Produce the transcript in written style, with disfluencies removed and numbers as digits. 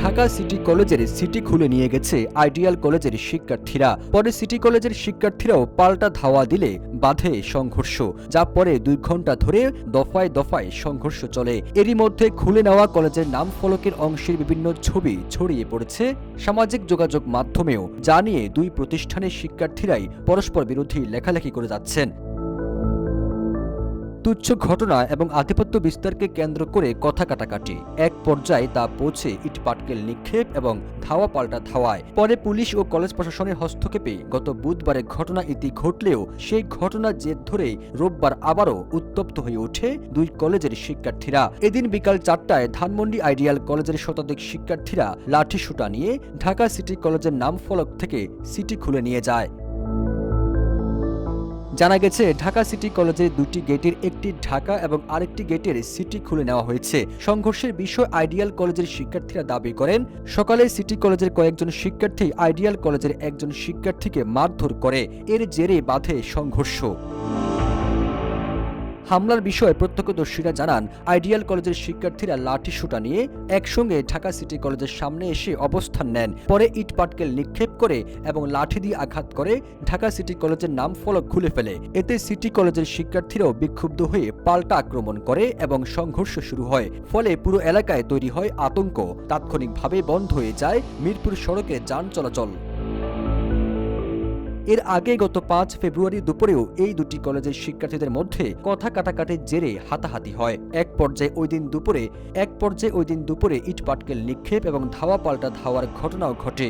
Dhaka city কলেজের city খুলে নিয়ে গেছে আইডিয়াল কলেজের শিক্ষার্থীরা। পরে সিটি কলেজের শিক্ষার্থীরাও পাল্টা ধাওয়া দিলে বাধে সংঘর্ষ, যা পরে 2 ঘন্টা ধরে দফায় দফায় সংঘর্ষ চলে। এরই মধ্যে খুলে নেওয়া কলেজের নাম ফলকের অংশের বিভিন্ন ছবি ছড়িয়ে পড়েছে সামাজিক যোগাযোগ মাধ্যমেও, যা নিয়ে 2 প্রতিষ্ঠানের শিক্ষার্থীরাই পরস্পর বিরোধী লেখালেখি করে যাচ্ছেন। তুচ্ছ ঘটনা এবং আধিপত্য বিস্তারকে কেন্দ্র করে কথা কাটাকাটি, এক পর্যায়ে তা পৌঁছে ইটপাটকেল নিক্ষেপ এবং ধাওয়া পাল্টা ধাওয়ায়। পরে পুলিশ ও কলেজ প্রশাসনের হস্তক্ষেপে গত বুধবারে ঘটনা ইতি ঘটলেও সেই ঘটনার জের ধরে রোববার আবারও উত্তপ্ত হয়ে ওঠে 2 কলেজের শিক্ষার্থীরা। এদিন বিকাল 4টায় ধানমন্ডি আইডিয়াল কলেজের শতাধিক শিক্ষার্থীরা লাঠিসোঁটা নিয়ে ঢাকা সিটি কলেজের নাম ফলক থেকে সিটি খুলে নিয়ে যায়। জানা গেছে, ঢাকা সিটি কলেজের 2টি গেটের একটি ঢাকা এবং আরেকটি গেটের সিটি খুলে নেওয়া হয়েছে। সংঘর্ষের বিষয় আইডিয়াল কলেজের শিক্ষার্থীরা দাবি করেন, সকালে সিটি কলেজের কয়েকজন শিক্ষার্থী আইডিয়াল কলেজের একজন শিক্ষার্থীকে মারধর করে, এর জেরে বাধে সংঘর্ষ। হামলার বিষয়ে প্রত্যক্ষদর্শীরা জানান, আইডিয়াল কলেজের শিক্ষার্থীরা লাঠিসোঁটা নিয়ে একসঙ্গে ঢাকা সিটি কলেজের সামনে এসে অবস্থান নেন। পরে ইটপাটকেল নিক্ষেপ করে এবং লাঠি দিয়ে আঘাত করে ঢাকা সিটি কলেজের নাম ফলক খুলে ফেলে। এতে সিটি কলেজের শিক্ষার্থীরাও বিক্ষুব্ধ হয়ে পাল্টা আক্রমণ করে এবং সংঘর্ষ শুরু হয়। ফলে পুরো এলাকায় তৈরি হয় আতঙ্ক। তাৎক্ষণিকভাবে বন্ধ হয়ে যায় মিরপুর সড়কে যান চলাচল। এর আগে গত 5 ফেব্রুয়ারি দুপুরেও এই 2টি কলেজের শিক্ষার্থীদের মধ্যে কথা কাটাকাটির জেরে হাতাহাতি হয়। এক পর্যায়ে ওই দিন দুপুরে ইটপাটকেল নিক্ষেপ এবং ধাওয়া পাল্টা ধাওয়ার ঘটনাও ঘটে।